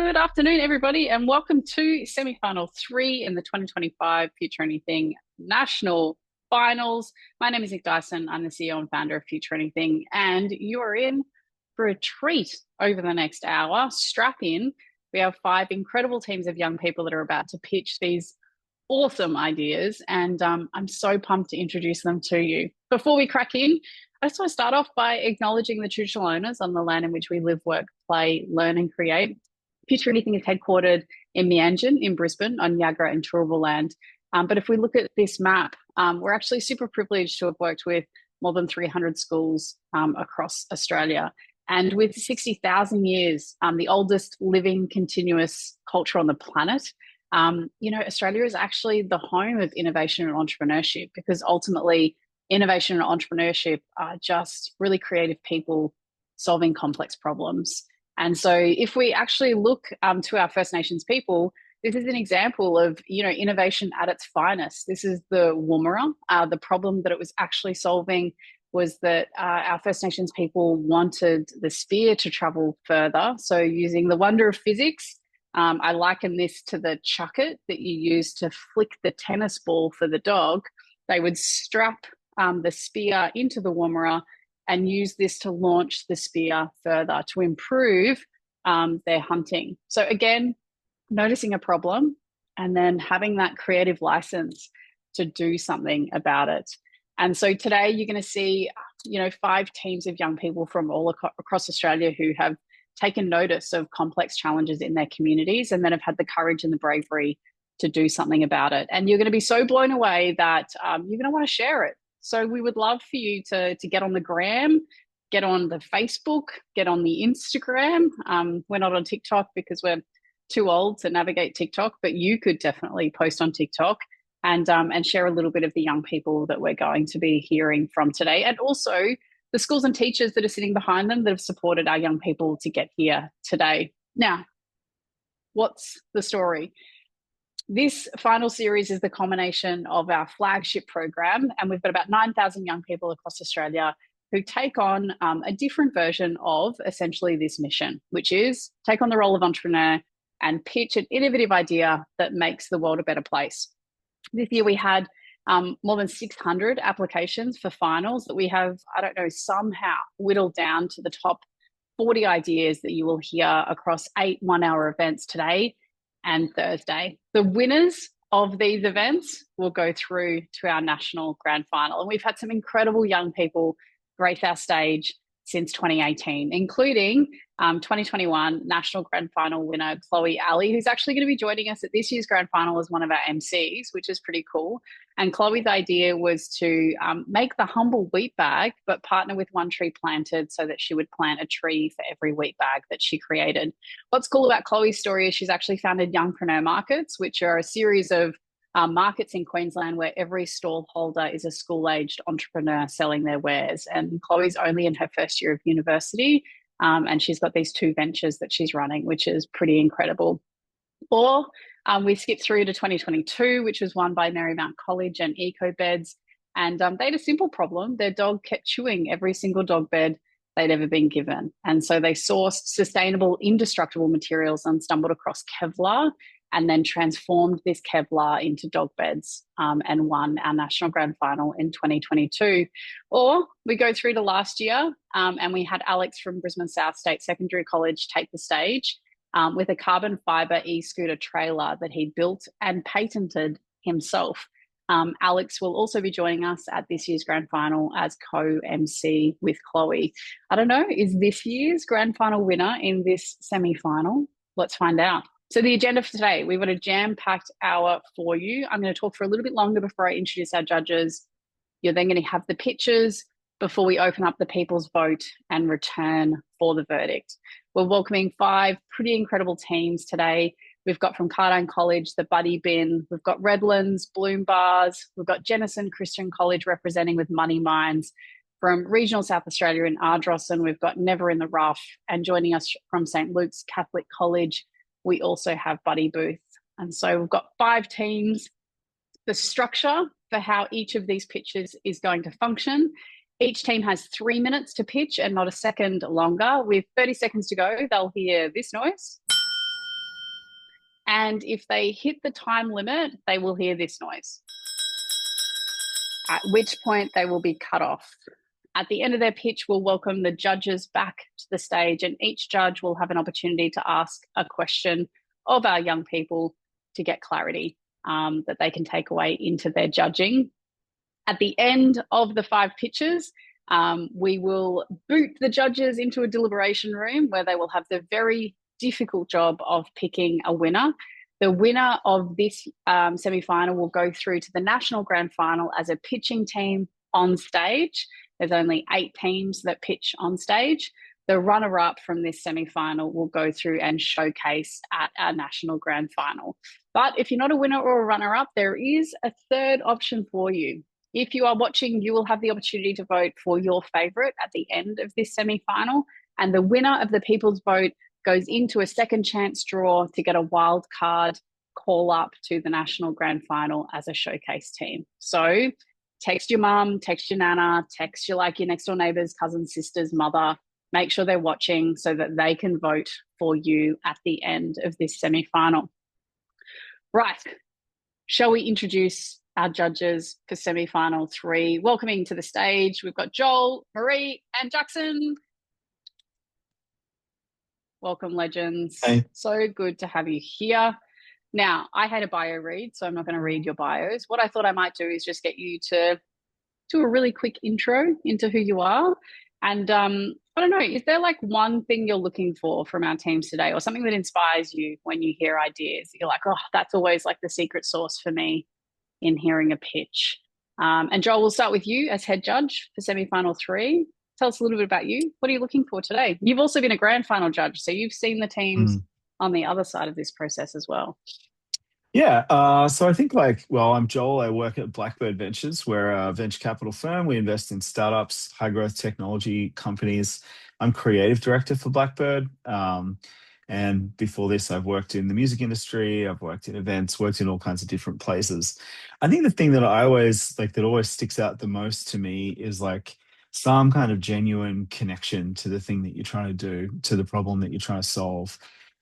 Good afternoon, everybody, and welcome to semi-final three in the 2025 Future Anything National Finals. My name is Nick Dyson. I'm the CEO and founder of Future Anything, and you are in for a treat over the next hour. Strap in. We have five incredible teams of young people that are about to pitch these awesome ideas, and I'm so pumped to introduce them to you. Before we crack in, I just want to start off by acknowledging the traditional owners on the land in which we live, work, play, learn, and create. Future Anything is headquartered in Meanjin in Brisbane on Yagra and Turrbal land. But if we look at this map, we're actually super privileged to have worked with more than 300 schools across Australia. And with 60,000 years, the oldest living continuous culture on the planet, Australia is actually the home of innovation and entrepreneurship, because ultimately innovation and entrepreneurship are just really creative people solving complex problems. And so if we actually look to our First Nations people, this is an example of, innovation at its finest. This is the Woomera. The problem that it was actually solving was that our First Nations people wanted the spear to travel further. So using the wonder of physics, I liken this to the chucket that you use to flick the tennis ball for the dog. They would strap the spear into the Woomera and use this to launch the spear further to improve their hunting. So again, noticing a problem and then having that creative license to do something about it. And so today you're going to see, five teams of young people from all across Australia who have taken notice of complex challenges in their communities and then have had the courage and the bravery to do something about it. And you're going to be so blown away that you're going to want to share it. So we would love for you to get on the gram, get on the Facebook, get on the Instagram. We're not on TikTok because we're too old to navigate TikTok, but you could definitely post on TikTok and share a little bit of the young people that we're going to be hearing from today, and also the schools and teachers that are sitting behind them that have supported our young people to get here today. Now, what's the story? This final series is the culmination of our flagship program, and we've got about 9,000 young people across Australia who take on a different version of essentially this mission, which is take on the role of entrepreneur and pitch an innovative idea that makes the world a better place. This year we had more than 600 applications for finals that we have, somehow whittled down to the top 40 ideas that you will hear across 8 one-hour events today and Thursday. The winners of these events will go through to our national grand final. And we've had some incredible young people grace our stage since 2018, including 2021 national grand final winner Chloe Alley, who's actually going to be joining us at this year's grand final as one of our MCs, which is pretty cool. And Chloe's idea was to make the humble wheat bag, but partner with One Tree Planted so that she would plant a tree for every wheat bag that she created. What's cool about Chloe's story is she's actually founded Youngpreneur Markets, which are a series of markets in Queensland where every stall holder is a school-aged entrepreneur selling their wares. And Chloe's only in her first year of university, and she's got these 2 ventures that she's running, which is pretty incredible. Or we skip through to 2022, which was won by Marymount College and EcoBeds. And they had a simple problem. Their dog kept chewing every single dog bed they'd ever been given. And so they sourced sustainable, indestructible materials and stumbled across Kevlar, and then transformed this Kevlar into dog beds and won our national grand final in 2022. Or we go through to last year and we had Alex from Brisbane South State Secondary College take the stage with a carbon fibre e-scooter trailer that he built and patented himself. Alex will also be joining us at this year's grand final as co-MC with Chloe. I don't know, is this year's grand final winner in this semi-final? Let's find out. So the agenda for today, we've got a jam-packed hour for you. I'm going to talk for a little bit longer before I introduce our judges. You're then going to have the pitches before we open up the people's vote and return for the verdict. We're welcoming 5 pretty incredible teams today. We've got from Cardine College, the Buddy Bin. We've got Redlands, Bloom Bars. We've got Jennison Christian College representing with Money Mines. From regional South Australia in Ardrossan, we've got Never in the Rough. And joining us from St. Luke's Catholic College, we also have Buddy Booth. And so we've got 5 teams. The structure for how each of these pitches is going to function. Each team has 3 minutes to pitch and not a second longer. With 30 seconds to go, they'll hear this noise. And if they hit the time limit, they will hear this noise, at which point they will be cut off. At the end of their pitch, we'll welcome the judges back to the stage, and each judge will have an opportunity to ask a question of our young people to get clarity that they can take away into their judging. At the end of the 5 pitches, we will boot the judges into a deliberation room where they will have the very difficult job of picking a winner. The winner of this semi-final will go through to the national grand final as a pitching team on stage. There's only 8 teams that pitch on stage. The runner-up from this semi-final will go through and showcase at our national grand final. But if you're not a winner or a runner-up, there is a third option for you. If you are watching, you will have the opportunity to vote for your favourite at the end of this semi-final, and the winner of the people's vote goes into a second chance draw to get a wild card call up to the national grand final as a showcase team. So text your mum, text your nana, text your next door neighbours, cousins, sisters, mother. Make sure they're watching so that they can vote for you at the end of this semi-final. Right. Shall we introduce our judges for semi-final 3? Welcoming to the stage, we've got Joel, Marie, and Jackson. Welcome, legends. Hey. So good to have you here. Now, I had a bio read, so I'm not going to read your bios. What I thought I might do is just get you to do a really quick intro into who you are. And I don't know, is there one thing you're looking for from our teams today, or something that inspires you when you hear ideas? You're like, oh, that's always the secret sauce for me in hearing a pitch. And Joel, we'll start with you as head judge for semi-final 3. Tell us a little bit about you. What are you looking for today? You've also been a grand final judge, so you've seen the teams on the other side of this process as well. Yeah, so I think I'm Joel. I work at Blackbird Ventures. We're a venture capital firm. We invest in startups, high growth technology companies. I'm creative director for Blackbird. And before this, I've worked in the music industry. I've worked in events, worked in all kinds of different places. I think the thing that I always that always sticks out the most to me is some kind of genuine connection to the thing that you're trying to do, to the problem that you're trying to solve.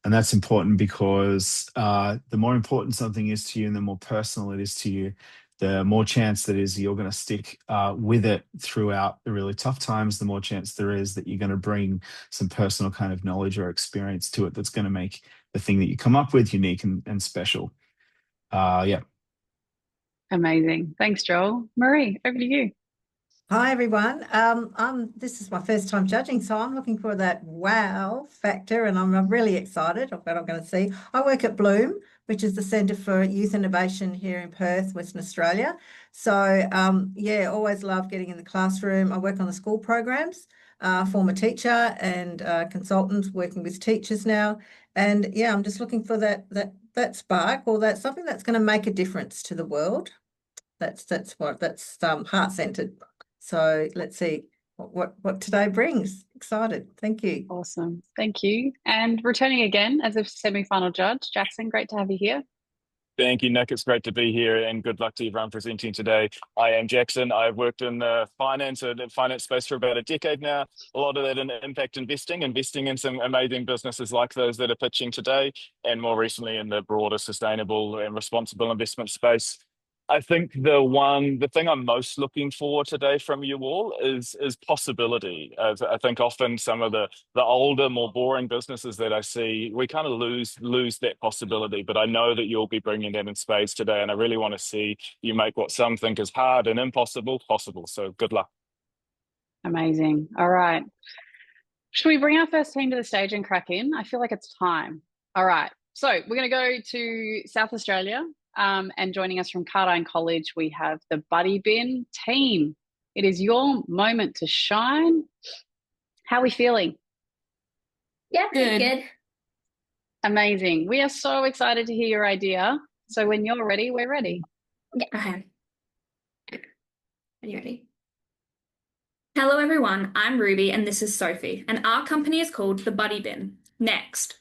And that's important because the more important something is to you and the more personal it is to you, the more chance that is you're going to stick with it throughout the really tough times, the more chance there is that you're going to bring some personal kind of knowledge or experience to it that's going to make the thing that you come up with unique and special. Yeah. Amazing. Thanks, Joel. Marie, over to you. Hi everyone. This is my first time judging, so I'm looking for that wow factor, and I'm really excited of what I'm going to see. I work at Bloom, which is the Centre for Youth Innovation here in Perth, Western Australia. So yeah, always love getting in the classroom. I work on the school programs, former teacher and consultant working with teachers now, and yeah, I'm just looking for that spark, or that something that's going to make a difference to the world. That's heart-centered. So let's see what today brings. Excited. Thank you. Awesome. Thank you. And returning again as a semi-final judge, Jackson, great to have you here. Thank you, Nick. It's great to be here, and good luck to everyone presenting today. I am Jackson. I've worked in the finance space for about a decade now. A lot of that in impact investing in some amazing businesses like those that are pitching today, and more recently in the broader sustainable and responsible investment space. I think the thing I'm most looking for today from you all is possibility. I think often some of the older, more boring businesses that I see, we kind of lose that possibility. But I know that you'll be bringing that in space today, and I really want to see you make what some think is hard and impossible possible. So good luck. Amazing. All right. Should we bring our first team to the stage and crack in? I feel like it's time. All right. So we're going to go to South Australia. And joining us from Cardine College, we have the Buddy Bin team. It is your moment to shine. How are we feeling? Yeah, good. Amazing. We are so excited to hear your idea. So when you're ready, we're ready. Yeah, okay. Are you ready? Hello, everyone. I'm Ruby, and this is Sophie, and our company is called the Buddy Bin. Next.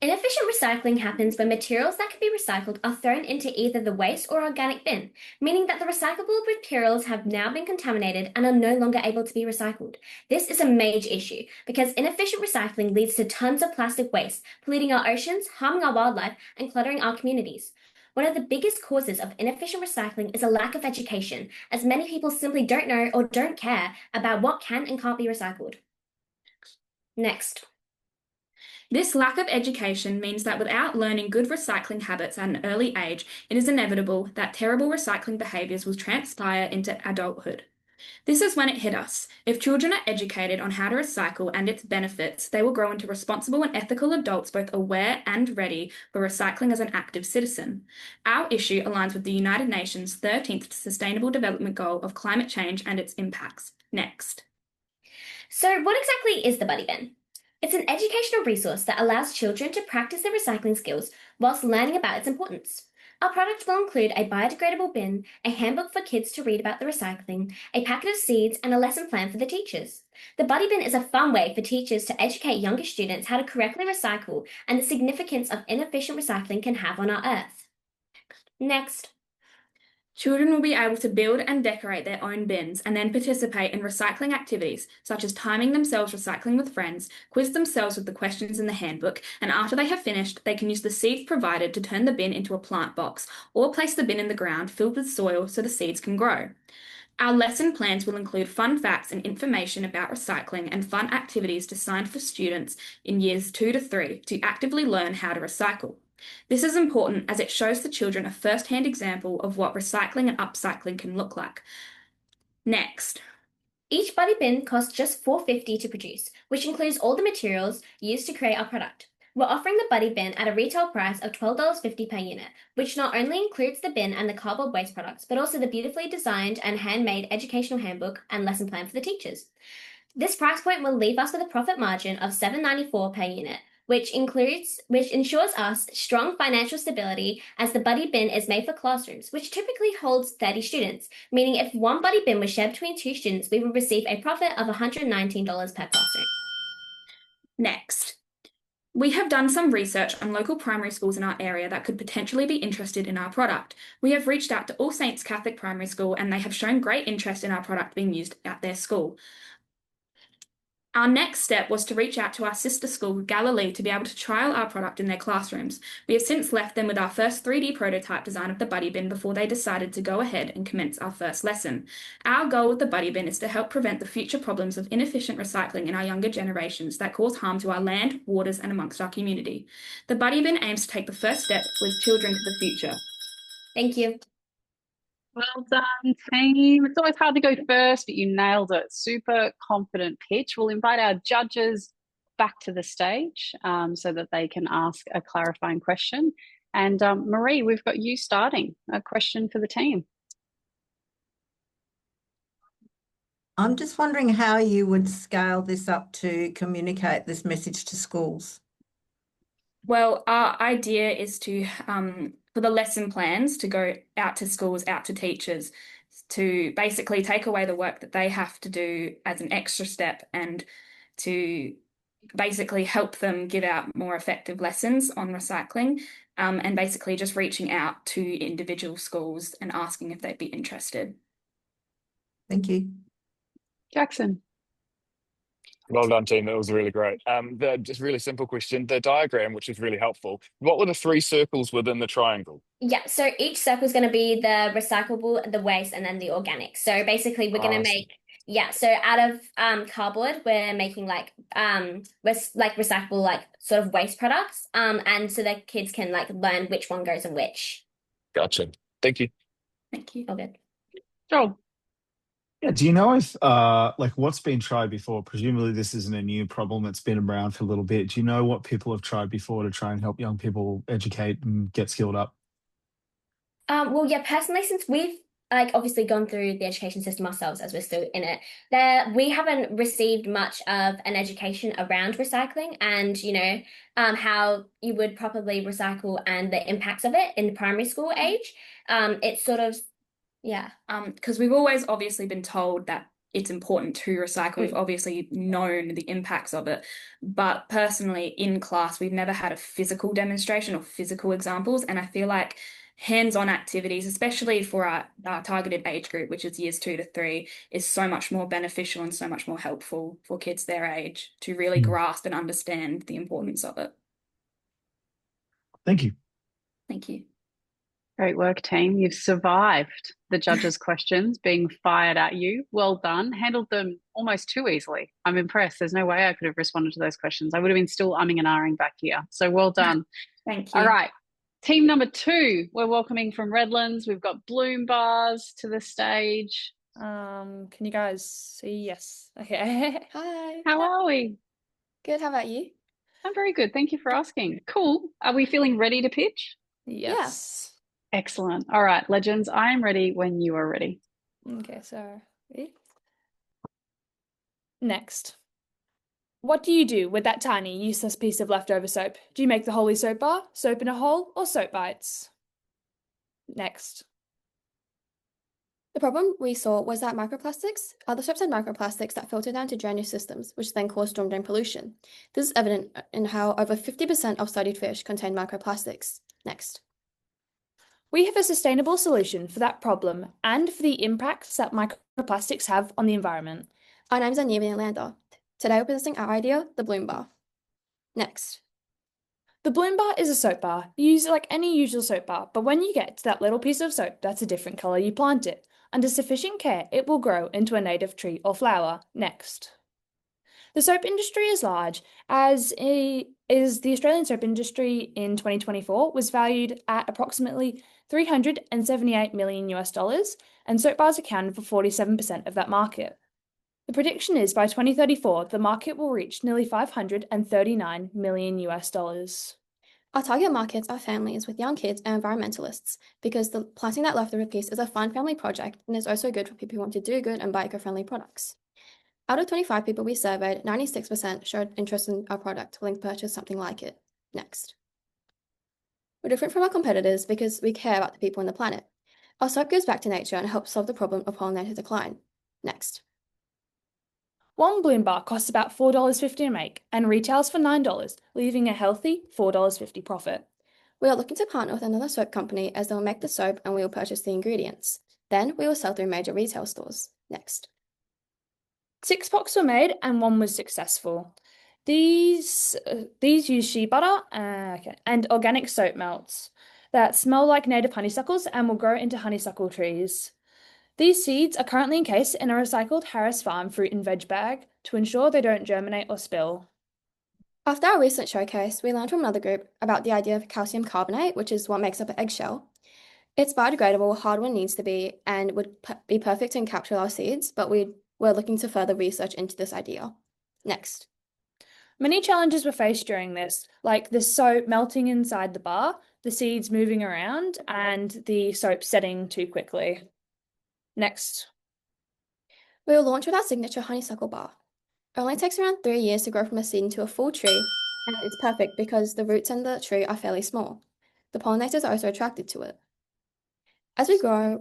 Inefficient recycling happens when materials that can be recycled are thrown into either the waste or organic bin, meaning that the recyclable materials have now been contaminated and are no longer able to be recycled. This is a major issue because inefficient recycling leads to tons of plastic waste, polluting our oceans, harming our wildlife, and cluttering our communities. One of the biggest causes of inefficient recycling is a lack of education, as many people simply don't know or don't care about what can and can't be recycled. Next. This lack of education means that without learning good recycling habits at an early age, it is inevitable that terrible recycling behaviours will transpire into adulthood. This is when it hit us. If children are educated on how to recycle and its benefits, they will grow into responsible and ethical adults, both aware and ready for recycling as an active citizen. Our issue aligns with the United Nations' 13th Sustainable Development Goal of climate change and its impacts. Next. So, what exactly is the Buddy Bin? It's an educational resource that allows children to practice their recycling skills whilst learning about its importance. Our product will include a biodegradable bin, a handbook for kids to read about the recycling, a packet of seeds, and a lesson plan for the teachers. The Buddy Bin is a fun way for teachers to educate younger students how to correctly recycle and the significance of inefficient recycling can have on our Earth. Next. Children will be able to build and decorate their own bins and then participate in recycling activities, such as timing themselves recycling with friends, quiz themselves with the questions in the handbook, and after they have finished, they can use the seeds provided to turn the bin into a plant box, or place the bin in the ground filled with soil so the seeds can grow. Our lesson plans will include fun facts and information about recycling and fun activities designed for students in years 2 to 3 to actively learn how to recycle. This is important as it shows the children a first-hand example of what recycling and upcycling can look like. Next. Each Buddy Bin costs just $4.50 to produce, which includes all the materials used to create our product. We're offering the Buddy Bin at a retail price of $12.50 per unit, which not only includes the bin and the cardboard waste products, but also the beautifully designed and handmade educational handbook and lesson plan for the teachers. This price point will leave us with a profit margin of $7.94 per unit, which ensures us strong financial stability as the Buddy Bin is made for classrooms, which typically holds 30 students, meaning if one Buddy Bin was shared between 2 students, we would receive a profit of $119 per classroom. Next. We have done some research on local primary schools in our area that could potentially be interested in our product. We have reached out to All Saints Catholic Primary School and they have shown great interest in our product being used at their school. Our next step was to reach out to our sister school, Galilee, to be able to trial our product in their classrooms. We have since left them with our first 3D prototype design of the Buddy Bin before they decided to go ahead and commence our first lesson. Our goal with the Buddy Bin is to help prevent the future problems of inefficient recycling in our younger generations that cause harm to our land, waters, and amongst our community. The Buddy Bin aims to take the first step with children to the future. Thank you. Well done, team. It's always hard to go first, but you nailed it. Super confident pitch. We'll invite our judges back to the stage so that they can ask a clarifying question. And Marie, we've got you starting. A question for the team. I'm just wondering how you would scale this up to communicate this message to schools. Well, our idea is to, for the lesson plans, to go out to schools, out to teachers, to basically take away the work that they have to do as an extra step and to basically help them give out more effective lessons on recycling, and basically just reaching out to individual schools and asking if they'd be interested. Thank you. Jackson. Well done, team. That was really great. Just really simple question. The diagram, which is really helpful. What were the 3 circles within the triangle? Yeah, so each circle is going to be the recyclable, the waste, and then the organic. So basically, we're going to make, so out of cardboard, we're making recyclable sort of waste products, and so that kids can learn which one goes in which. Gotcha. Thank you. Thank you. All good. Joel. Yeah, do you know if what's been tried before? Presumably this isn't a new problem, it's been around for a little bit. Do you know what people have tried before to try and help young people educate and get skilled up? Well, yeah, personally, since we've obviously gone through the education system ourselves as we're still in it, we haven't received much of an education around recycling and, how you would properly recycle and the impacts of it in the primary school age. It's sort of, yeah. Because we've always obviously been told that it's important to recycle. We've obviously known the impacts of it, but personally in class, we've never had a physical demonstration or physical examples. And I feel like hands-on activities, especially for our targeted age group, which is years 2 to 3, is so much more beneficial and so much more helpful for kids their age to really grasp and understand the importance of it. Thank you. Thank you. Great work, team. You've survived the judges' questions being fired at you. Well done. Handled them almost too easily. I'm impressed. There's no way I could have responded to those questions. I would have been still umming and ahhing back here. So well done. Thank you. All right. Team number 2, we're welcoming from Redlands. We've got Bloom Bars to the stage. Can you guys see? Yes. Okay. Hi. How are we? Good. How about you? I'm very good. Thank you for asking. Cool. Are we feeling ready to pitch? Yes. Excellent. All right, legends, I am ready when you are ready. Okay, so ready? Next. What do you do with that tiny, useless piece of leftover soap? Do you make the holy soap bar, soap in a hole, or soap bites? Next. The problem we saw was that microplastics, other soaps had microplastics that filter down to drainage systems, which then cause storm drain pollution. This is evident in how over 50% of studied fish contain microplastics. Next. We have a sustainable solution for that problem and for the impacts that microplastics have on the environment. Our names are Neve and Lander. Today we're presenting our idea, the Bloom Bar. Next. The Bloom Bar is a soap bar. You use it like any usual soap bar, but when you get to that little piece of soap that's a different colour, you plant it. Under sufficient care, it will grow into a native tree or flower. Next. The soap industry is large, as is the Australian soap industry in 2024 was valued at approximately $378 million US, and soap bars accounted for 47% of that market. The prediction is by 2034, the market will reach nearly $539 million US. Our target markets are families with young kids and environmentalists because planting that leftover piece is a fun family project and is also good for people who want to do good and buy eco-friendly products. Out of 25 people we surveyed, 96% showed interest in our product, willing to purchase something like it. Next. We're different from our competitors because we care about the people and the planet. Our soap gives back to nature and helps solve the problem of pollinator decline. Next. One Bloom bar costs about $4.50 to make and retails for $9, leaving a healthy $4.50 profit. We are looking to partner with another soap company as they will make the soap and we will purchase the ingredients. Then we will sell through major retail stores. Next. 6 pots were made and 1 was successful. These use shea butter and organic soap melts that smell like native honeysuckles and will grow into honeysuckle trees. These seeds are currently encased in a recycled Harris Farm fruit and veg bag to ensure they don't germinate or spill. After our recent showcase, we learned from another group about the idea of calcium carbonate, which is what makes up an eggshell. It's biodegradable, hard when it needs to be, and would be perfect to encapsulate our seeds, but we're looking to further research into this idea. Next. Many challenges were faced during this, like the soap melting inside the bar, the seeds moving around, and the soap setting too quickly. Next. We will launch with our signature honeysuckle bar. It only takes around 3 years to grow from a seed into a full tree, and it's perfect because the roots in the tree are fairly small. The pollinators are also attracted to it. As we grow,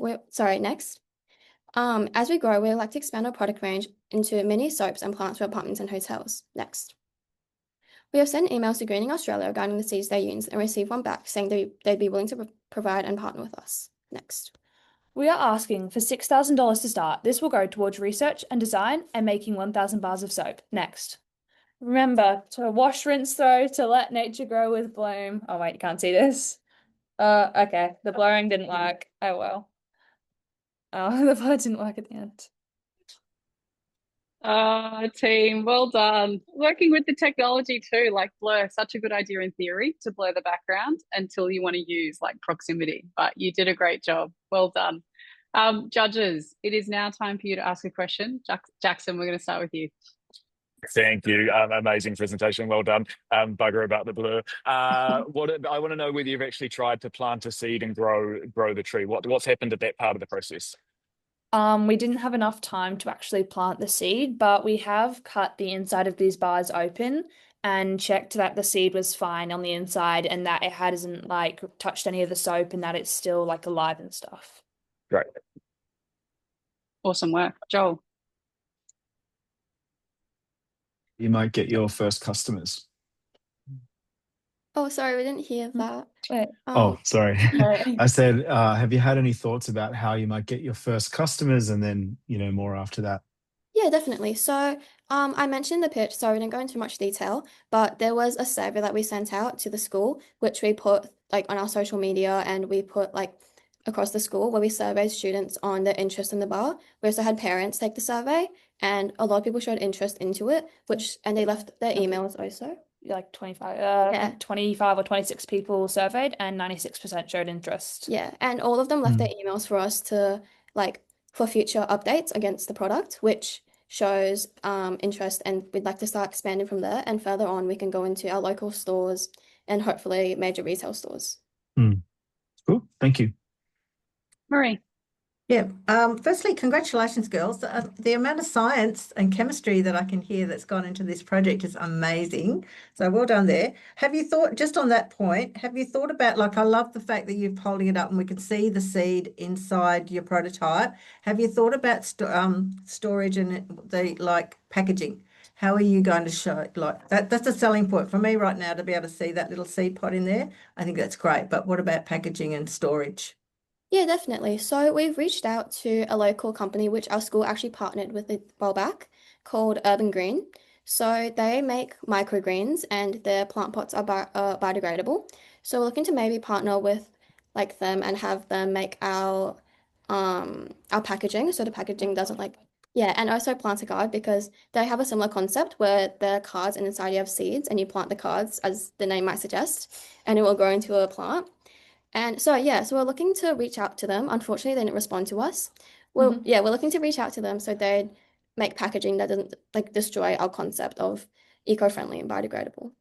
next. As we grow, we like to expand our product range into mini soaps and plants for apartments and hotels. Next. We have sent emails to Greening Australia regarding the seeds they use and received one back saying they'd be willing to provide and partner with us. Next. We are asking for $6,000 to start. This will go towards research and design and making 1,000 bars of soap. Next. Remember to wash, rinse, throw to let nature grow with Bloom. Oh wait, you can't see this. Okay, the blurring didn't work. Oh well. Oh, the blur didn't work at the end. Team, well done. Working with the technology too, like blur, such a good idea in theory to blur the background until you want to use like proximity, but you did a great job. Well done. Judges, it is now time for you to ask a question. Jackson, we're going to start with you. Thank you. Amazing presentation. Well done. Bugger about the blur. I want to know whether you've actually tried to plant a seed and grow the tree. What's happened at that part of the process? We didn't have enough time to actually plant the seed, but we have cut the inside of these bars open and checked that the seed was fine on the inside and that it hasn't like touched any of the soap and that it's still like alive and stuff. Great. Awesome work. Joel. you might get your first customers? Oh, sorry, we didn't hear that. Wait. Oh, sorry. Sorry. I said, have you had any thoughts about how you might get your first customers and then, more after that? Yeah, definitely. So, I mentioned the pitch, so we didn't go into much detail, but there was a survey that we sent out to the school, which we put like on our social media and we put like across the school where we surveyed students on their interest in the bar. We also had parents take the survey, and a lot of people showed interest into it, and they left their emails also. Like 25, Yeah. 25 or 26 people surveyed, and 96% showed interest. Yeah, and all of them left their emails for us to like for future updates against the product, which shows interest, and we'd like to start expanding from there. And further on, we can go into our local stores and hopefully major retail stores. Cool. Thank you. Marie. Yeah. Firstly, congratulations, girls. The amount of science and chemistry that I can hear that's gone into this project is amazing. So well done there. Have you thought, just on that point, have you thought about, like, I love the fact that you're holding it up and we can see the seed inside your prototype. Have you thought about storage and the packaging? How are you going to show like that? That's a selling point for me right now to be able to see that little seed pod in there. I think that's great. But what about packaging and storage? Yeah, definitely. So we've reached out to a local company, which our school actually partnered with a while back, called Urban Green. So they make microgreens and their plant pots are biodegradable. So we're looking to maybe partner with like them and have them make our packaging so the packaging doesn't yeah, and also plant a card because they have a similar concept where the cards and inside you have seeds and you plant the cards as the name might suggest, and it will grow into a plant. And so, yeah, so we're looking to reach out to them. Unfortunately, they didn't respond to us. Well, yeah, we're looking to reach out to them so they'd make packaging that doesn't destroy our concept of eco-friendly and biodegradable.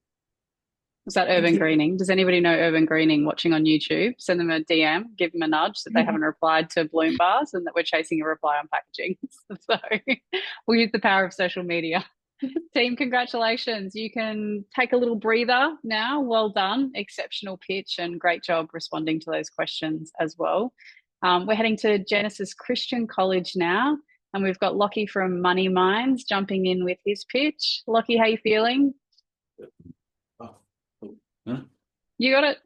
Is that urban greening? Does anybody know urban greening watching on YouTube? Send them a DM, give them a nudge that they haven't replied to Bloom bars and that we're chasing a reply on packaging. So we'll use the power of social media. Team, congratulations. You can take a little breather now. Well done. Exceptional pitch and great job responding to those questions as well. We're heading to Genesis Christian College now, and we've got Lockie from Money Minds jumping in with his pitch. Lockie, how you feeling? You got it?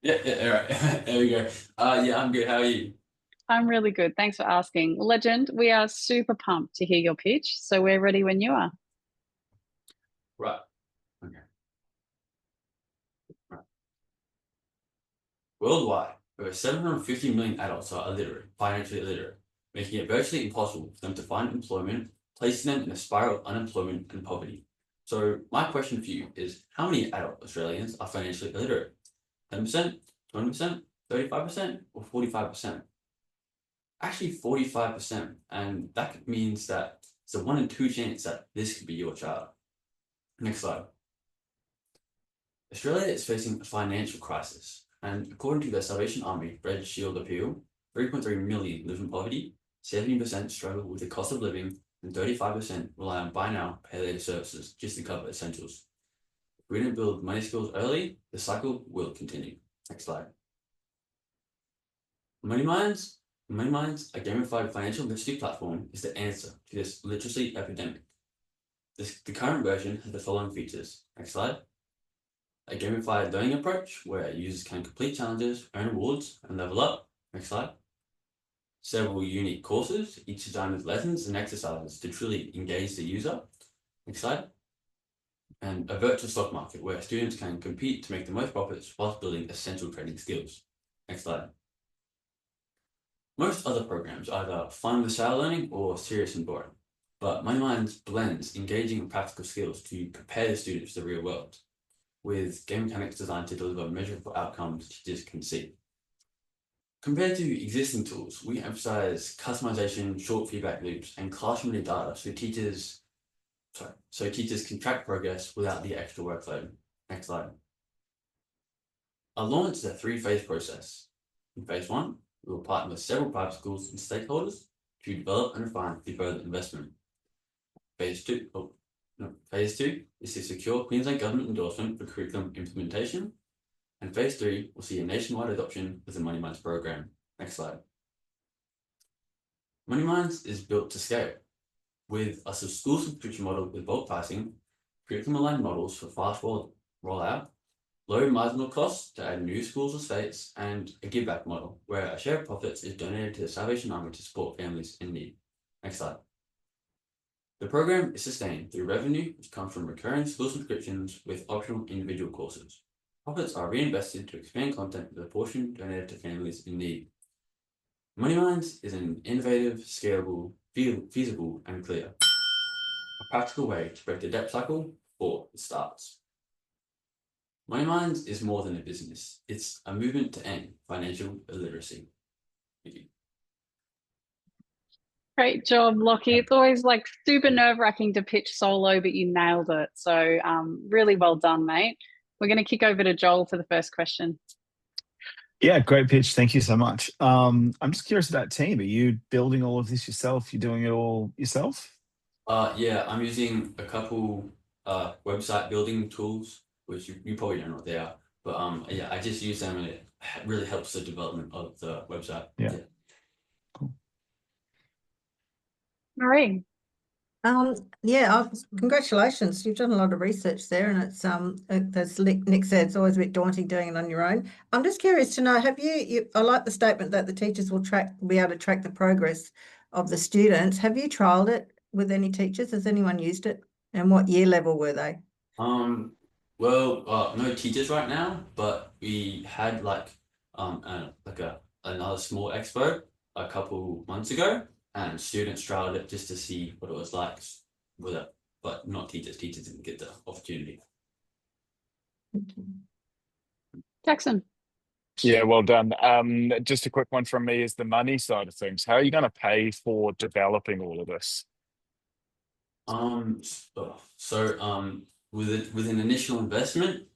Yeah, all right. There we go. Yeah, I'm good. How are you? I'm really good. Thanks for asking. Legend, we are super pumped to hear your pitch, so we're ready when you are. Right. Okay. Right. Worldwide, over 750 million adults are illiterate, financially illiterate, making it virtually impossible for them to find employment, placing them in a spiral of unemployment and poverty. So my question for you is, how many adult Australians are financially illiterate? 10%, 20%, 35%, or 45%? Actually, 45%. And that means that it's a 1 in 2 chance that this could be your child. Next slide. Australia is facing a financial crisis, and according to the Salvation Army Red Shield Appeal, 3.3 million live in poverty, 70% struggle with the cost of living, and 35% rely on buy now, pay later services just to cover essentials. If we don't build money skills early, the cycle will continue. Next slide. Money Minds, a gamified financial literacy platform, is the answer to this literacy epidemic. The current version has the following features. Next slide. A gamified learning approach where users can complete challenges, earn rewards, and level up. Next slide. Several unique courses, each designed with lessons and exercises to truly engage the user. Next slide. And a virtual stock market where students can compete to make the most profits whilst building essential trading skills. Next slide. Most other programs either fun with style learning or serious and boring, but MoneyMinds blends engaging and practical skills to prepare the students for the real world, with game mechanics designed to deliver measurable outcomes teachers can see. Compared to existing tools, we emphasize customization, short feedback loops, and classroom data so teachers can track progress without the extra workload. Next slide. Our launch is a 3-phase process. In phase 1, we will partner with several private schools and stakeholders to develop and refine the further investment. Phase 2 is to secure Queensland Government endorsement for curriculum implementation. And phase 3 will see a nationwide adoption of the Money Minds program. Next slide. Money Minds is built to scale with a school subscription model with bulk pricing, curriculum-aligned models for fast rollout, low marginal costs to add new schools or states, and a give back model where a share of profits is donated to the Salvation Army to support families in need. Next slide. The program is sustained through revenue which comes from recurring school subscriptions with optional individual courses. Profits are reinvested to expand content with a portion donated to families in need. MoneyMinds is an innovative, scalable, feasible, and clear, a practical way to break the debt cycle before it starts. MoneyMinds is more than a business. It's a movement to end financial illiteracy. Thank you. Great job, Lockie. It's always like super nerve-wracking to pitch solo, but you nailed it. So really well done, mate. We're going to kick over to Joel for the first question. Yeah, great pitch. Thank you so much. I'm just curious about team. Are you building all of this yourself? You're doing it all yourself? Yeah, I'm using a couple website building tools, which you probably don't know what they are. But yeah, I just use them and it really helps the development of the website. Yeah. Cool. Marie. Yeah, congratulations. You've done a lot of research there, and it's as Nick said, it's always a bit daunting doing it on your own. I'm just curious to know, have you I like the statement that the teachers will be able to track the progress of the students. Have you trialed it with any teachers? Has anyone used it? And what year level were they? Well, no teachers right now, but we had like another small expo a couple months ago, and students trialed it just to see what it was like with it, but not teachers. Teachers didn't get the opportunity. Jackson. Yeah, well done. Just a quick one from me is the money side of things. How are you going to pay for developing all of this? With an initial investment,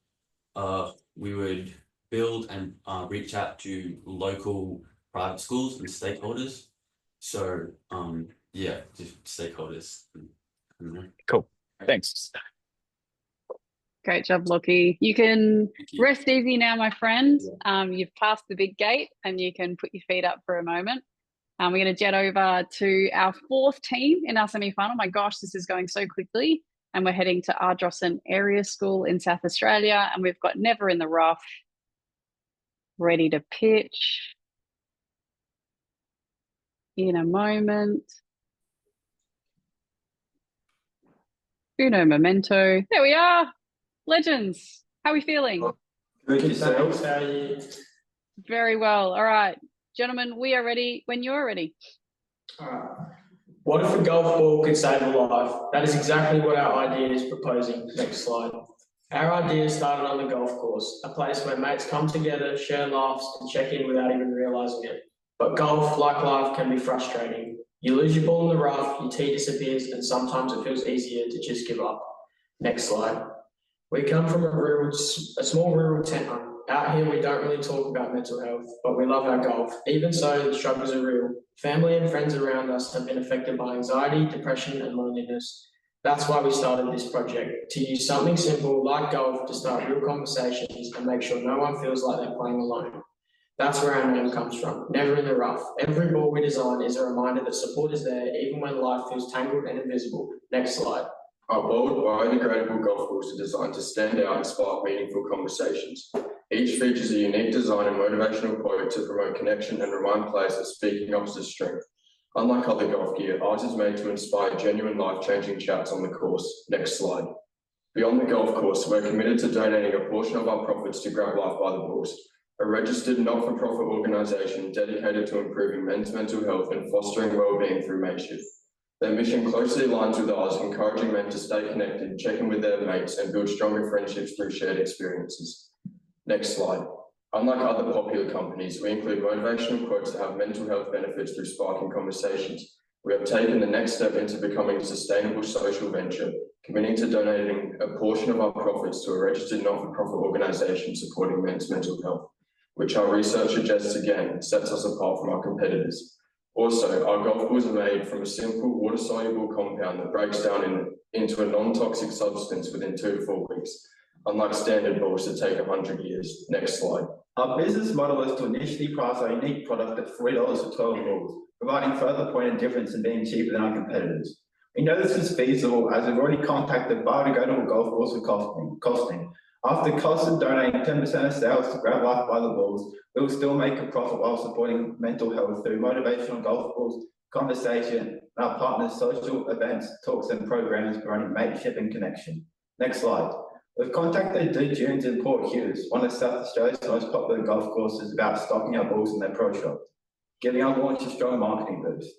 we would build and reach out to local private schools and stakeholders. So yeah, just stakeholders. Cool. Thanks. Great job, Lockie. You can rest easy now, my friend. You've passed the big gate and you can put your feet up for a moment. We're going to jet over to our fourth team in our semi-final. My gosh, this is going so quickly. And we're heading to Ardrossan Area School in South Australia. And we've got Never in the Rough ready to pitch in a moment. Uno momento. There we are. Legends. How are we feeling? Good, thanks. How are you? Very well. All right, gentlemen, we are ready when you're ready. All right. What if a golf ball could save a life? That is exactly what our idea is proposing. Next slide. Our idea started on the golf course, a place where mates come together, share laughs, and check in without even realising it. But golf, like life, can be frustrating. You lose your ball in the rough, your tee disappears, and sometimes it feels easier to just give up. Next slide. We come from a small rural town. Out here, we don't really talk about mental health, but we love our golf. Even so, the struggles are real. Family and friends around us have been affected by anxiety, depression, and loneliness. That's why we started this project, to use something simple like golf to start real conversations and make sure no one feels like they're playing alone. That's where our name comes from, Never in the Rough. Every ball we design is a reminder that support is there even when life feels tangled and invisible. Next slide. Our bold, biodegradable golf balls are designed to stand out and spark meaningful conversations. Each features a unique design and motivational quote to promote connection and remind players that speaking up is a strength. Unlike other golf gear, ours is made to inspire genuine life-changing chats on the course. Next slide. Beyond the golf course, we're committed to donating a portion of our profits to Grab Life by the Balls, a registered not-for-profit organisation dedicated to improving men's mental health and fostering well-being through mateship. Their mission closely aligns with ours, encouraging men to stay connected, check in with their mates, and build stronger friendships through shared experiences. Next slide. Unlike other popular companies, we include motivational quotes that have mental health benefits through sparking conversations. We have taken the next step into becoming a sustainable social venture, committing to donating a portion of our profits to a registered not-for-profit organisation supporting men's mental health, which our research suggests again sets us apart from our competitors. Also, our golf balls are made from a simple water-soluble compound that breaks down into a non-toxic substance within 2 to 4 weeks, unlike standard balls that take 100 years. Next slide. Our business model is to initially price our unique product at $3 for 12 balls, providing further point of difference in being cheaper than our competitors. We know this is feasible as we've already contacted biodegradable golf balls for costing. After the cost of donating 10% of sales to Grab Life by the Balls, we will still make a profit while supporting mental health through motivational golf balls, conversation, and our partners' social events, talks, and programs promoting mateship and connection. Next slide. We've contacted the Dunes in Port Hughes, one of South Australia's most popular golf courses, about stocking our balls in their pro shop, giving our launch a strong marketing boost.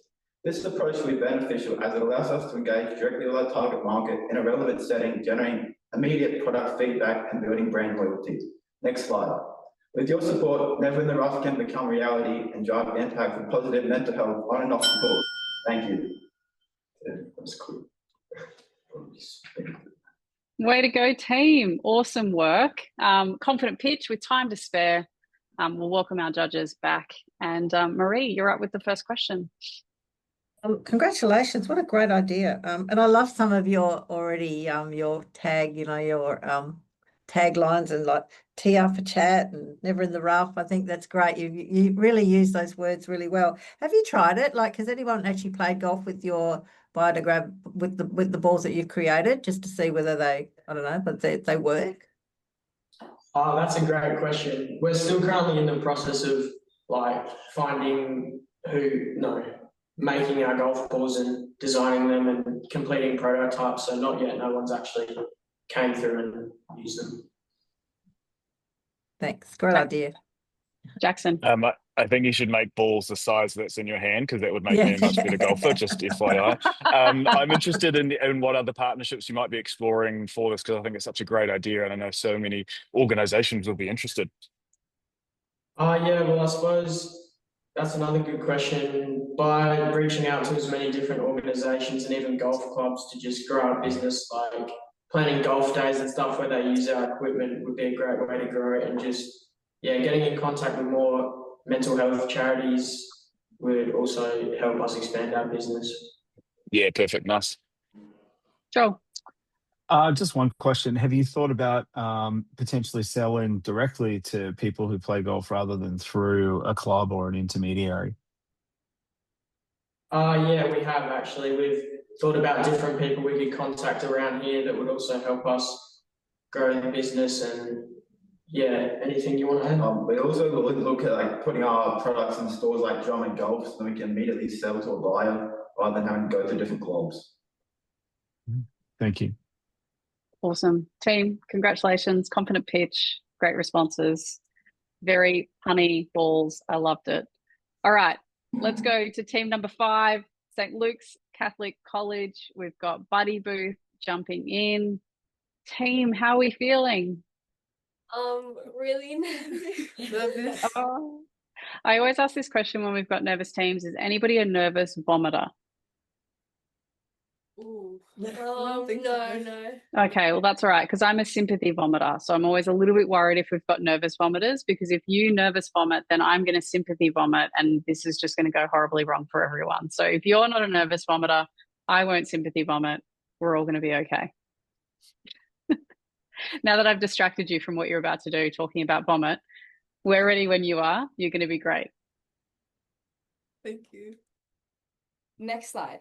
This approach will be beneficial as it allows us to engage directly with our target market in a relevant setting, generating immediate product feedback and building brand loyalty. Next slide. With your support, Never in the Rough can become reality and drive impact for positive mental health on and off the court. Thank you. That was cool. Way to go, team. Awesome work. Confident pitch with time to spare. We'll welcome our judges back. And Marie, you're up with the first question. Congratulations. What a great idea. And I love some of your already, your tag, your taglines and like tee up for chat and never in the rough. I think that's great. You really use those words really well. Have you tried it? Like, has anyone actually played golf with your biodegradable with the balls that you've created just to see whether they, I don't know, but they work? Oh, that's a great question. We're still currently in the process of like finding making our golf balls and designing them and completing prototypes. So not yet, no one's actually came through and used them. Thanks, great idea. Jackson. I think you should make balls the size that's in your hand because that would make me a much better golfer, just FYI. I'm interested in what other partnerships you might be exploring for this because I think it's such a great idea and I know so many organisations will be interested. Yeah, well, I suppose that's another good question. By reaching out to as many different organisations and even golf clubs to just grow our business, like planning golf days and stuff where they use our equipment would be a great way to grow it, and just, yeah, getting in contact with more mental health charities would also help us expand our business. Yeah, perfect. Nice. Joel. Just one question. Have you thought about potentially selling directly to people who play golf rather than through a club or an intermediary? Yeah, we have actually. We've thought about different people we could contact around here that would also help us grow the business. And yeah, anything you want to add? We also look at like putting our products in stores like Drum & Golf so we can immediately sell to a buyer rather than having to go through different clubs. Thank you. Awesome. Team, congratulations. Confident pitch, great responses, very punny balls. I loved it. All right, let's go to team number 5, St. Luke's Catholic College. We've got Buddy Booth jumping in. Team, how are we feeling? Really nervous. Oh, I always ask this question when we've got nervous teams. Is anybody a nervous vomiter? Ooh. No. Okay, well, that's all right, because I'm a sympathy vomiter. So I'm always a little bit worried if we've got nervous vomiters, because if you nervous vomit, then I'm going to sympathy vomit, and this is just going to go horribly wrong for everyone. So if you're not a nervous vomiter, I won't sympathy vomit. We're all going to be okay. Now that I've distracted you from what you're about to do, talking about vomit, we're ready when you are. You're going to be great. Thank you. Next slide.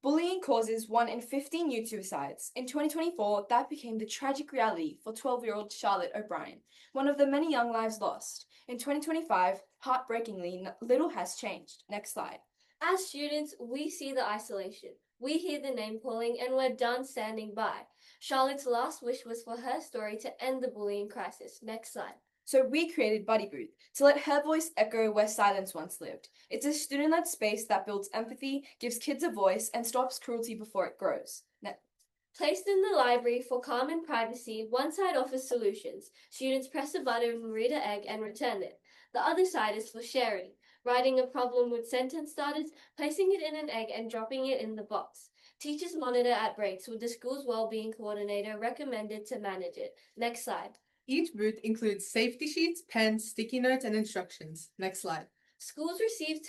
Bullying causes 1 in 15 youth suicides. In 2024, that became the tragic reality for 12-year-old Charlotte O'Brien, one of the many young lives lost. In 2025, heartbreakingly, little has changed. Next slide. As students, we see the isolation. We hear the name calling and we're done standing by. Charlotte's last wish was for her story to end the bullying crisis. Next slide. So we created Buddy Booth to let her voice echo where silence once lived. It's a student-led space that builds empathy, gives kids a voice, and stops cruelty before it grows. Placed in the library for calm and privacy, one side offers solutions. Students press a button, read an egg, and return it. The other side is for sharing, writing a problem with sentence starters, placing it in an egg, and dropping it in the box. Teachers monitor at breaks with the school's wellbeing coordinator recommended to manage it. Next slide. Each booth includes safety sheets, pens, sticky notes, and instructions. Next slide. Schools receive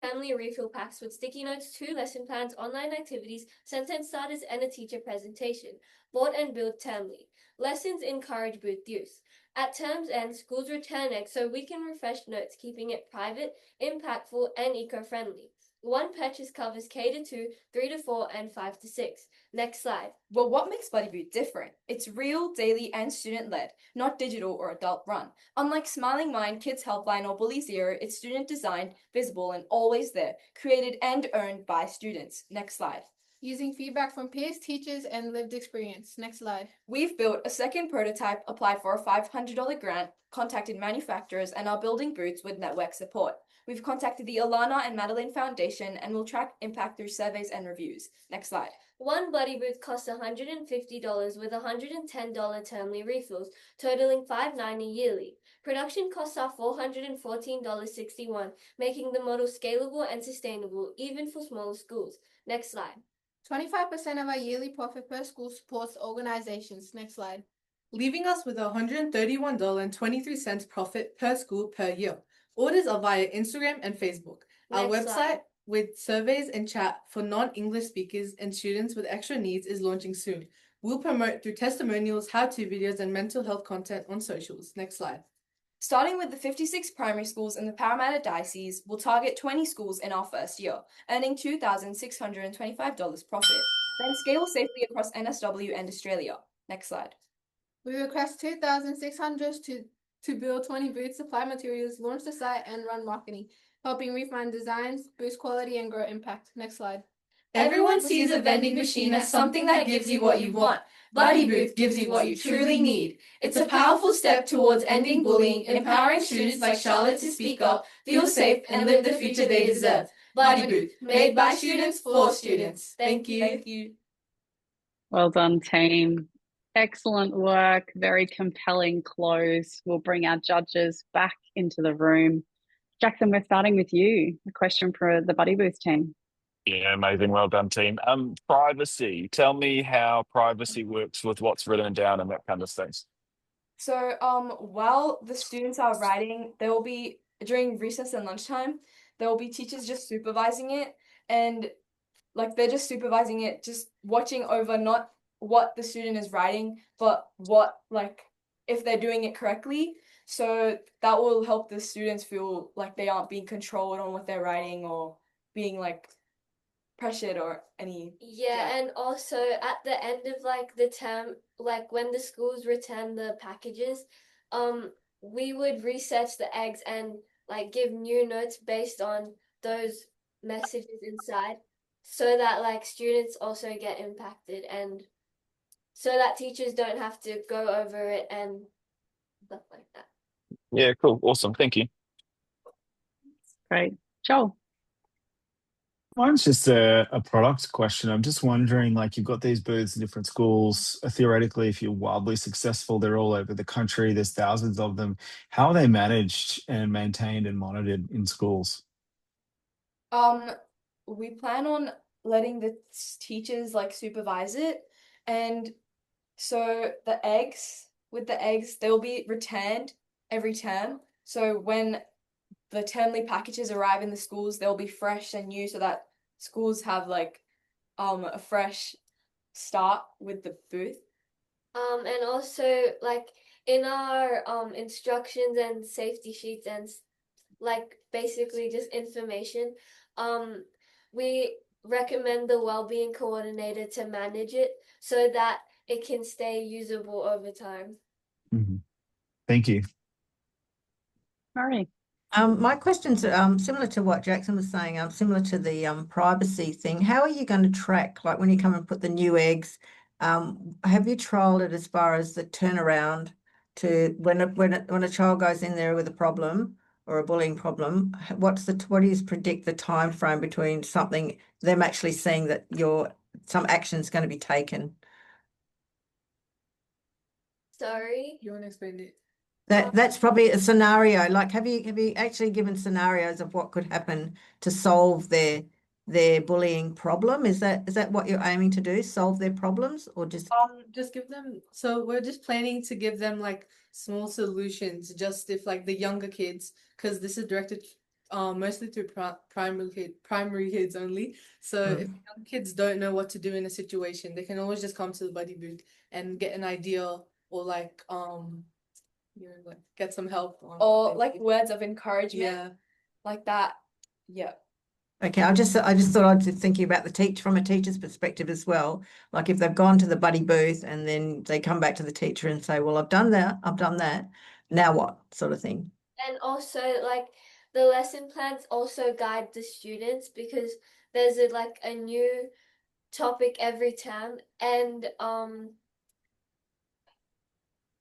family refill packs with sticky notes, 2 lesson plans, online activities, sentence starters, and a teacher presentation. Board and build termly. Lessons encourage booth use. At term's end, schools return eggs so we can refresh notes, keeping it private, impactful, and eco-friendly. One purchase covers K to 2, 3 to 4, and 5 to 6. Next slide. Well, what makes Buddy Boot different? It's real, daily, and student-led, not digital or adult-run. Unlike Smiling Mind, Kids Helpline, or Bully Zero, it's student-designed, visible, and always there, created and earned by students. Next slide. Using feedback from peers, teachers, and lived experience. Next slide. We've built a second prototype, applied for a $500 grant, contacted manufacturers, and are building boots with network support. We've contacted the Alana and Madeline Foundation and will track impact through surveys and reviews. Next slide. One buddy booth costs $150 with $110 termly refills, totaling $590 yearly. Production costs are $414.61, making the model scalable and sustainable, even for smaller schools. Next slide. 25% of our yearly profit per school supports organizations. Next slide. Leaving us with $131.23 profit per school per year. Orders are via Instagram and Facebook. Our Next website slide. with surveys and chat for non-English speakers and students with extra needs is launching soon. We'll promote through testimonials, how-to videos, and mental health content on socials. Next slide. Starting with the 56 primary schools in the Parramatta Diocese, we'll target 20 schools in our first year, earning $2,625 profit, then scale safely across NSW and Australia. Next slide. We request $2,600 to build 20 booths, supply materials, launch the site, and run marketing, helping refine designs, boost quality, and grow impact. Next slide. Everyone sees a vending machine as something that gives you what you want. Buddy Booth gives you what you truly need. It's a powerful step towards ending bullying, empowering students like Charlotte to speak up, feel safe, and live the future they deserve. Buddy Booth, made by students for students. Thank you. Thank you. Well done, team. Excellent work. Very compelling close. We'll bring our judges back into the room. Jackson, we're starting with you. A question for the Buddy Booth team. Yeah, amazing. Well done, team. Privacy. Tell me how privacy works with what's written down and that kind of things. So, while the students are writing, there will be, during recess and lunchtime, there will be teachers just supervising it, and like they're just supervising it, just watching over not what the student is writing, but what, like, if they're doing it correctly. So that will help the students feel like they aren't being controlled on what they're writing or being like pressured or any. Yeah, and also at the end of like the term, like when the schools return the packages, we would research the eggs and like give new notes based on those messages inside, so that like students also get impacted and so that teachers don't have to go over it and stuff like that. Yeah, cool. Awesome. Thank you. Great. Joel. Mine's just a product question. I'm just wondering, like, you've got these booths in different schools. Theoretically, if you're wildly successful, they're all over the country. There's thousands of them. How are they managed and maintained and monitored in schools? We plan on letting the teachers like supervise it, and so with the eggs, they'll be returned every term. So when the termly packages arrive in the schools, they'll be fresh and new so that schools have like a fresh start with the booth. And also like in our instructions and safety sheets and like basically just information, we recommend the well-being coordinator to manage it so that it can stay usable over time. Mhm. Thank you. All right. My question's similar to what Jackson was saying, similar to the privacy thing. How are you going to track, like when you come and put the new eggs, have you trialed it as far as the turnaround to when a child goes in there with a problem or a bullying problem, what do you predict the time frame between them actually seeing that some action's going to be taken? Sorry? You want to explain it? That's probably a scenario. Like, have you actually given scenarios of what could happen to solve their bullying problem? Is that what you're aiming to do? Solve their problems, or just give them. So we're just planning to give them like small solutions, just if like the younger kids, because this is directed mostly through primary kids only. So if young kids don't know what to do in a situation, they can always just come to the buddy booth and get an idea or like like get some help or like words of encouragement. Yeah. Like that. Yeah. Okay, I just thought I'd be thinking about the teach from a teacher's perspective as well. Like if they've gone to the buddy booth and then they come back to the teacher and say, well, I've done that. Now what sort of thing? And also, like, the lesson plans also guide the students because there's a new topic every term, and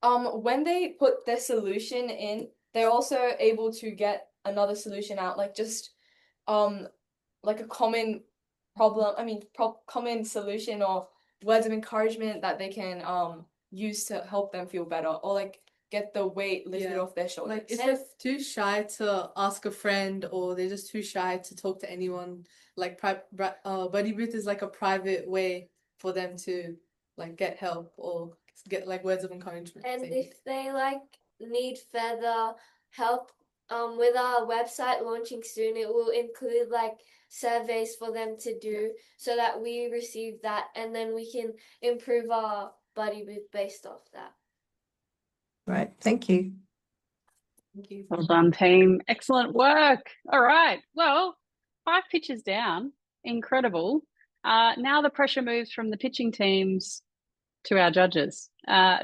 when they put their solution in, they're also able to get another solution out, like just like a common problem, common solution or words of encouragement that they can use to help them feel better, or like get the weight lifted off their shoulders. Like if they're too shy to ask a friend, or they're just too shy to talk to anyone, like buddy booth is like a private way for them to like get help or get like words of encouragement. And if they need further help with our website launching soon, it will include surveys for them to do so that we receive that, and then we can improve our buddy booth based off that. Right, thank you. Thank you. Well done, team. Excellent work. All right. Well, 5 pitches down. Incredible. Now the pressure moves from the pitching teams to our judges.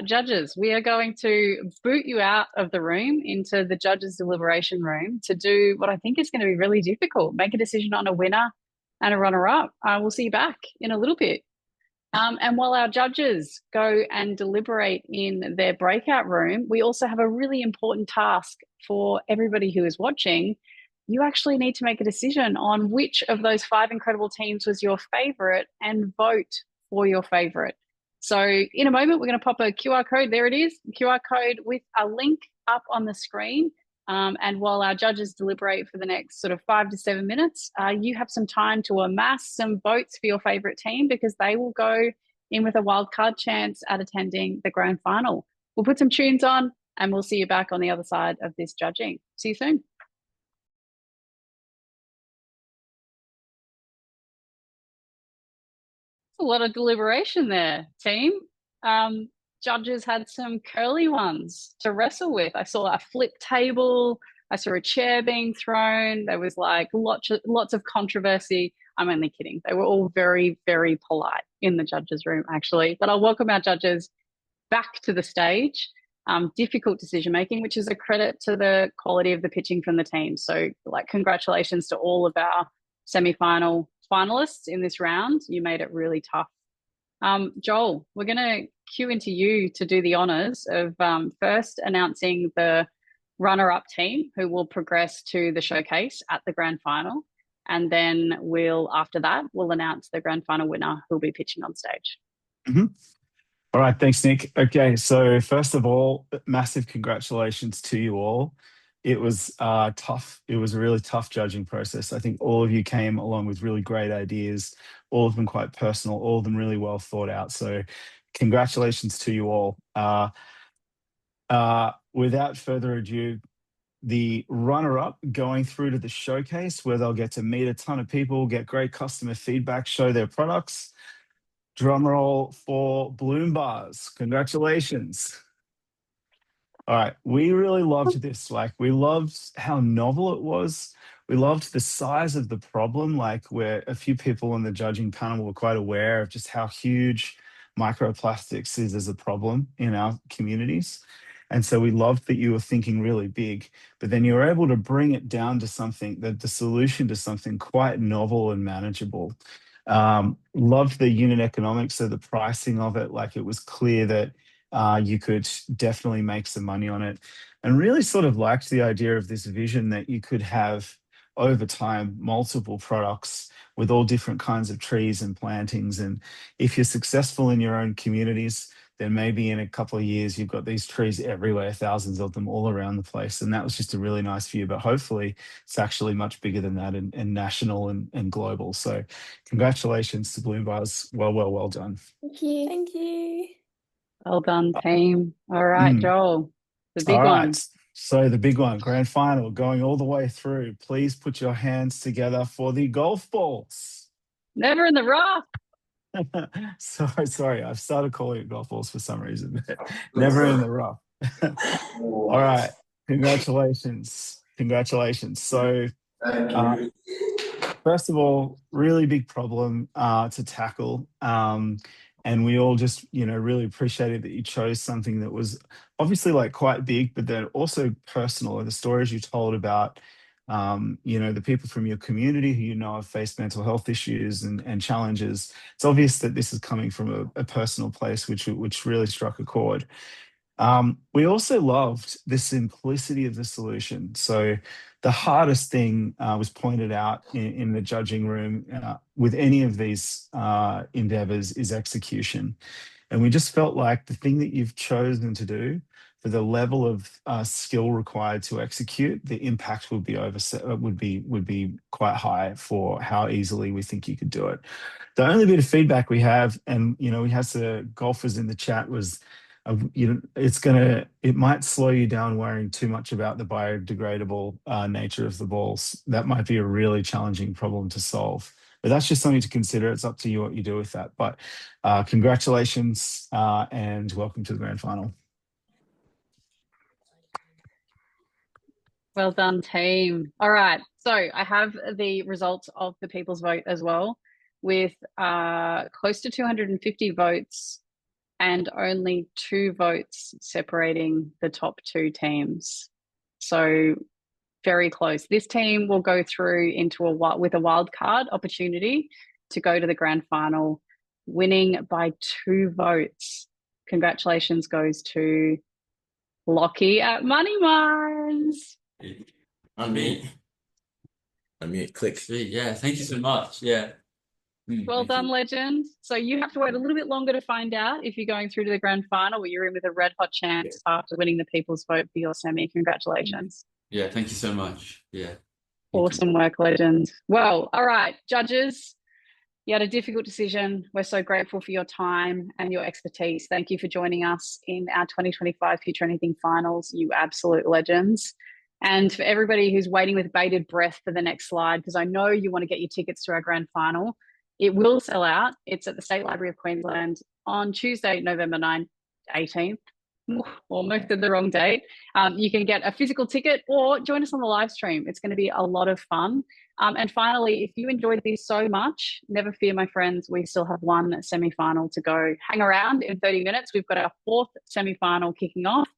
Judges, we are going to boot you out of the room into the judges' deliberation room to do what I think is going to be really difficult, make a decision on a winner and a runner-up. We'll see you back in a little bit. And while our judges go and deliberate in their breakout room, we also have a really important task for everybody who is watching. You actually need to make a decision on which of those 5 incredible teams was your favorite and vote for your favorite. So in a moment, we're going to pop a QR code. There it is, QR code with a link up on the screen. And while our judges deliberate for the next sort of 5 to 7 minutes, you have some time to amass some votes for your favorite team, because they will go in with a wildcard chance at attending the grand final. We'll put some tunes on and we'll see you back on the other side of this judging. See you soon. A lot of deliberation there, team. Judges had some curly ones to wrestle with. I saw a flip table. I saw a chair being thrown. There was lots of controversy. I'm only kidding. They were all very, very polite in the judges' room, actually. But I'll welcome our judges back to the stage. Difficult decision making, which is a credit to the quality of the pitching from the team. So, congratulations to all of our semi-final finalists in this round. You made it really tough. Joel, we're going to cue into you to do the honours of first announcing the runner-up team who will progress to the showcase at the grand final. And then after that, we'll announce the grand final winner who'll be pitching on stage. Mm-hmm. All right, thanks, Nick. Okay, so first of all, massive congratulations to you all. It was tough. It was a really tough judging process. I think all of you came along with really great ideas, all of them quite personal, all of them really well thought out. So congratulations to you all. Without further ado, the runner-up going through to the showcase where they'll get to meet a ton of people, get great customer feedback, show their products. Drum roll for Bloom Bars. Congratulations. All right, we really loved this. We loved how novel it was. We loved the size of the problem, where a few people in the judging panel were quite aware of just how huge microplastics is as a problem in our communities. And so we loved that you were thinking really big, but then you were able to bring it down to something, the solution to something quite novel and manageable. Loved the unit economics of the pricing of it. It was clear that you could definitely make some money on it, and really sort of liked the idea of this vision that you could have over time multiple products with all different kinds of trees and plantings. And if you're successful in your own communities, then maybe in a couple of years, you've got these trees everywhere, thousands of them all around the place. And that was just a really nice view, but hopefully it's actually much bigger than that and national and global. So congratulations to Bloom Bars. Well done. Thank you. Thank you. Well done, team. All right, Joel, the big All right. one. So the big one, grand final, going all the way through. Please put your hands together for the golf balls. Never in the rough. Sorry. I've started calling it golf balls for some reason. Never in the rough. All right. Congratulations. So First of all, really big problem to tackle. And we all just, really appreciated that you chose something that was obviously like quite big, but then also personal. And the stories you told about, the people from your community who have faced mental health issues and challenges. It's obvious that this is coming from a personal place, which really struck a chord. We also loved the simplicity of the solution. So the hardest thing was pointed out in the judging room with any of these endeavors is execution. And we just felt like the thing that you've chosen to do for the level of skill required to execute, the impact would be quite high for how easily we think you could do it. The only bit of feedback we have, and we had the golfers in the chat, was it might slow you down worrying too much about the biodegradable nature of the balls. That might be a really challenging problem to solve. But that's just something to consider. It's up to you what you do with that. But congratulations and welcome to the grand final. Well done, team. All right. So I have the results of the people's vote as well, with close to 250 votes and only 2 votes separating the top 2 teams. So very close. This team will go through with a wild card opportunity to go to the grand final, winning by 2 votes. Congratulations goes to Lockie at Money Mines. Unmute. Click. Yeah, thank you so much. Yeah. Well done, legend. So you have to wait a little bit longer to find out if you're going through to the grand final, or you're in with a red hot chance after winning the people's vote for your semi. Congratulations. Yeah, thank you so much. Yeah. Awesome work, legend. Well, all right, judges, you had a difficult decision. We're so grateful for your time and your expertise. Thank you for joining us in our 2025 Future Anything Finals, you absolute legends. And for everybody who's waiting with bated breath for the next slide, because I know you want to get your tickets to our grand final, it will sell out. It's at the State Library of Queensland on Tuesday, November 18th. Almost at the wrong date. You can get a physical ticket or join us on the live stream. It's going to be a lot of fun. And finally, if you enjoyed this so much, never fear, my friends, we still have one semi-final to go. Hang around in 30 minutes. We've got our 4th semi-final kicking off,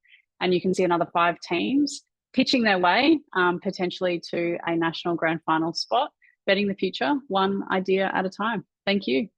and you can see another 5 teams pitching their way potentially to a national grand final spot. Betting the future, one idea at a time. Thank you.